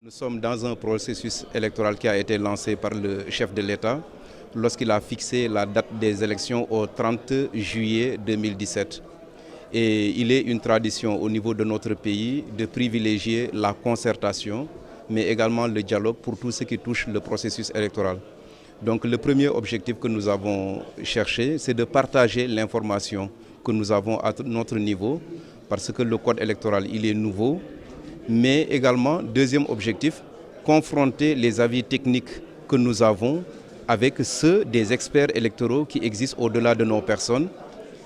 Nous sommes dans un processus électoral qui a été lancé par le chef de l'État lorsqu'il a fixé la date des élections au 30 juillet 2017. Et il est une tradition au niveau de notre pays de privilégier la concertation, mais également le dialogue pour tout ce qui touche le processus électoral. Donc le premier objectif que nous avons cherché, c'est de partager l'information que nous avons à notre niveau, parce que le code électoral, il est nouveau. Mais également, deuxième objectif, confronter les avis techniques que nous avons avec ceux des experts électoraux qui existent au-delà de nos personnes.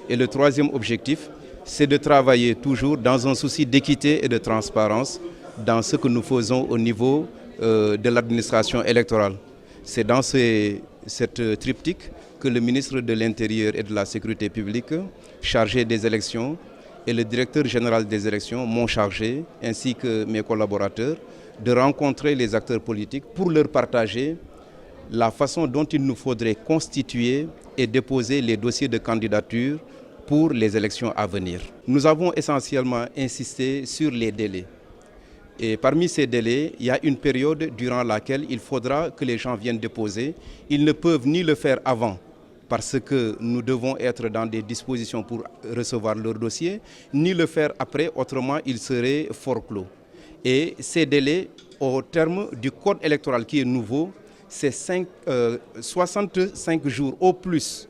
Et le troisième objectif, c'est de travailler toujours dans un souci d'équité et de transparence dans ce que nous faisons au niveau de l'administration électorale. C'est dans cette triptyque que le ministre de l'Intérieur et de la Sécurité publique, chargé des élections, et le directeur général des élections m'ont chargé, ainsi que mes collaborateurs, de rencontrer les acteurs politiques pour leur partager la façon dont il nous faudrait constituer et déposer les dossiers de candidature pour les élections à venir. Nous avons essentiellement insisté sur les délais. Et parmi ces délais, il y a une période durant laquelle il faudra que les gens viennent déposer. Ils ne peuvent ni le faire avant, parce que nous devons être dans des dispositions pour recevoir leur dossier, ni le faire après, autrement il serait forclos. Et ces délais, au terme du code électoral qui est nouveau, c'est 65 jours au plus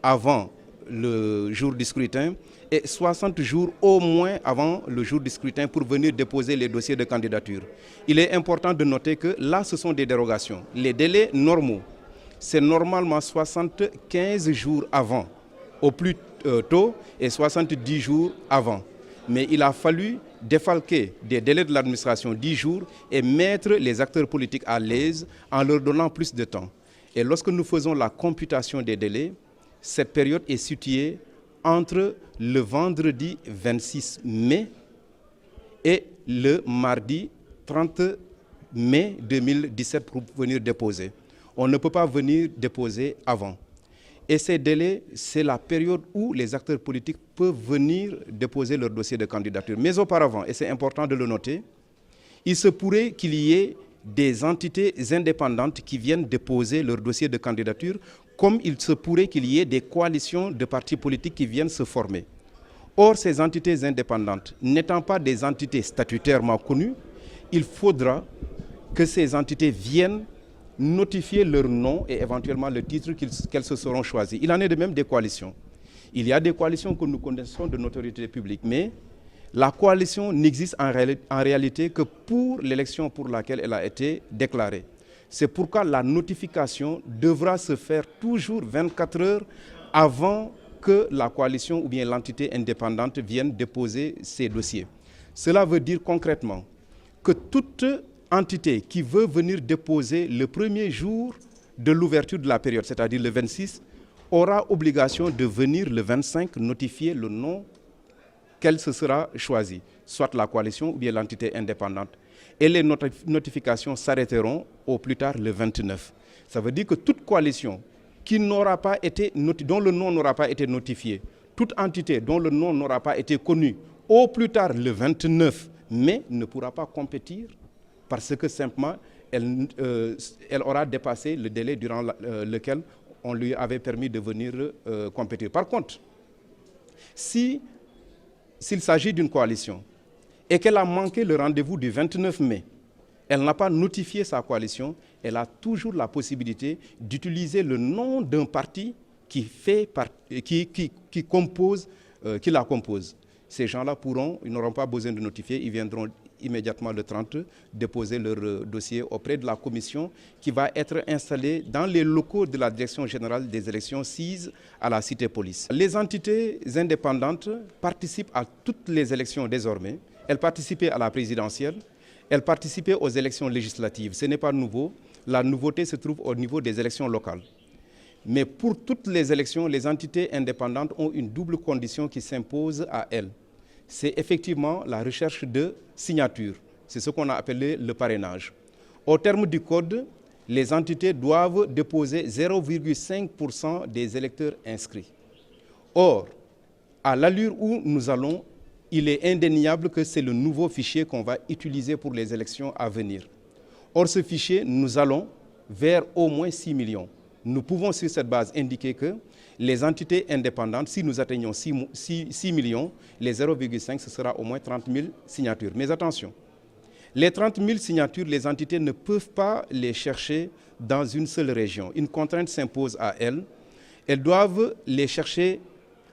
avant le jour du scrutin et 60 jours au moins avant le jour du scrutin pour venir déposer les dossiers de candidature. Il est important de noter que là, ce sont des dérogations. Les délais normaux, c'est normalement 75 jours avant, au plus tôt, et 70 jours avant. Mais il a fallu défalquer des délais de l'administration 10 jours et mettre les acteurs politiques à l'aise en leur donnant plus de temps. Et lorsque nous faisons la computation des délais, cette période est située entre le vendredi 26 mai et le mardi 30 mai 2017 pour venir déposer. On ne peut pas venir déposer avant. Et ces délais, c'est la période où les acteurs politiques peuvent venir déposer leur dossier de candidature. Mais auparavant, et c'est important de le noter, il se pourrait qu'il y ait des entités indépendantes qui viennent déposer leur dossier de candidature, comme il se pourrait qu'il y ait des coalitions de partis politiques qui viennent se former. Or, ces entités indépendantes, n'étant pas des entités statutairement connues, il faudra que ces entités viennent notifier leur nom et éventuellement le titre qu'elles se seront choisies. Il en est de même des coalitions. Il y a des coalitions que nous connaissons de notoriété publique, mais la coalition n'existe en réalité que pour l'élection pour laquelle elle a été déclarée. C'est pourquoi la notification devra se faire toujours 24 heures avant que la coalition ou bien l'entité indépendante vienne déposer ses dossiers. Cela veut dire concrètement que toute entité qui veut venir déposer le premier jour de l'ouverture de la période, c'est-à-dire le 26, aura obligation de venir le 25 notifier le nom qu'elle se sera choisie, soit la coalition ou bien l'entité indépendante. Et les notifications s'arrêteront au plus tard le 29. Ça veut dire que toute coalition qui n'aura pas été dont le nom n'aura pas été notifié, toute entité dont le nom n'aura pas été connu au plus tard le 29 mai ne pourra pas compétir parce que simplement elle aura dépassé le délai durant lequel on lui avait permis de venir compétir. Par contre, s'il s'agit d'une coalition et qu'elle a manqué le rendez-vous du 29 mai, elle n'a pas notifié sa coalition, elle a toujours la possibilité d'utiliser le nom d'un parti qui la compose. Ces gens-là ils n'auront pas besoin de notifier, ils viendront immédiatement le 30 déposer leur dossier auprès de la commission qui va être installée dans les locaux de la Direction générale des élections CIS à la Cité Police. Les entités indépendantes participent à toutes les élections désormais. Elles participaient à la présidentielle, elles participaient aux élections législatives. Ce n'est pas nouveau. La nouveauté se trouve au niveau des élections locales. Mais pour toutes les élections, les entités indépendantes ont une double condition qui s'impose à elles. C'est effectivement la recherche de signatures. C'est ce qu'on a appelé le parrainage. Au terme du code, les entités doivent déposer 0,5% des électeurs inscrits. Or, à l'allure où nous allons, il est indéniable que c'est le nouveau fichier qu'on va utiliser pour les élections à venir. Or, ce fichier, nous allons vers au moins 6 millions. Nous pouvons sur cette base indiquer que les entités indépendantes, si nous atteignons 6 millions, les 0,5, ce sera au moins 30 000 signatures. Mais attention, les 30 000 signatures, les entités ne peuvent pas les chercher dans une seule région. Une contrainte s'impose à elles. Elles doivent les chercher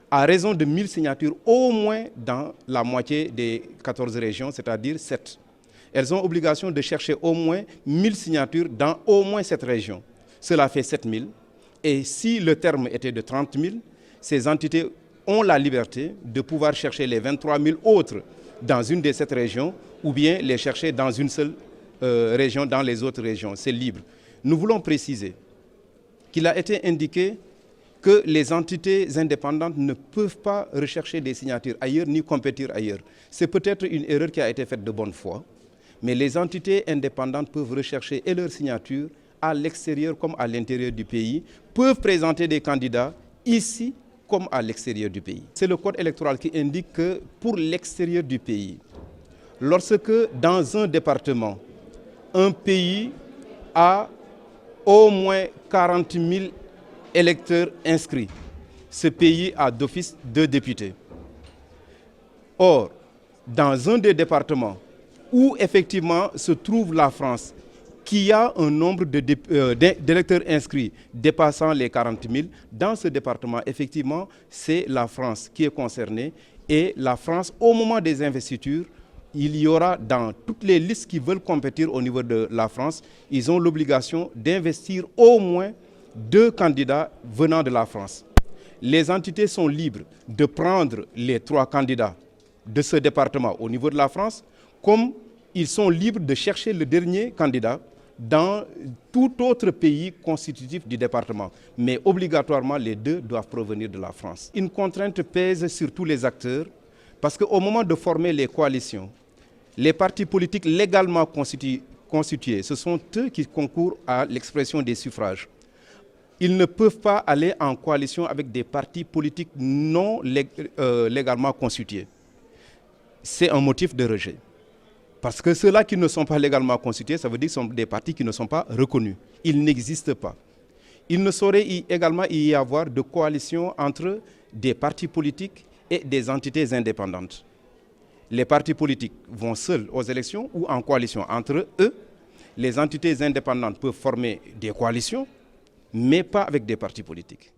à raison de 1000 signatures au moins dans la moitié des 14 régions, c'est-à-dire 7. Elles ont obligation de chercher au moins 1000 signatures dans au moins cette région. Cela fait 7000. Et si le terme était de 30 000, ces entités ont la liberté de pouvoir chercher les 23 000 autres dans une de ces régions ou bien les chercher dans une seule région, dans les autres régions. C'est libre. Nous voulons préciser qu'il a été indiqué que les entités indépendantes ne peuvent pas rechercher des signatures ailleurs ni compétir ailleurs. C'est peut-être une erreur qui a été faite de bonne foi, mais les entités indépendantes peuvent rechercher et leurs signatures à l'extérieur comme à l'intérieur du pays, peuvent présenter des candidats ici comme à l'extérieur du pays. C'est le code électoral qui indique que pour l'extérieur du pays, lorsque dans un département, un pays a au moins 40 000 électeurs inscrits, ce pays a d'office 2 députés. Or, dans un des départements où effectivement se trouve la France, qui a un nombre d'électeurs inscrits dépassant les 40 000, dans ce département, effectivement, c'est la France qui est concernée. Et la France, au moment des investitures, il y aura dans toutes les listes qui veulent compétir au niveau de la France, ils ont l'obligation d'investir au moins 2 candidats venant de la France. Les entités sont libres de prendre les 3 candidats de ce département au niveau de la France, comme ils sont libres de chercher le dernier candidat dans tout autre pays constitutif du département. Mais obligatoirement, les 2 doivent provenir de la France. Une contrainte pèse sur tous les acteurs parce qu'au moment de former les coalitions, les partis politiques légalement constitués, ce sont eux qui concourent à l'expression des suffrages. Ils ne peuvent pas aller en coalition avec des partis politiques non légalement constitués. C'est un motif de rejet. Parce que ceux-là qui ne sont pas légalement constitués, ça veut dire que ce sont des partis qui ne sont pas reconnus. Ils n'existent pas. Il ne saurait également y avoir de coalition entre des partis politiques et des entités indépendantes. Les partis politiques vont seuls aux élections ou en coalition entre eux. Les entités indépendantes peuvent former des coalitions, mais pas avec des partis politiques.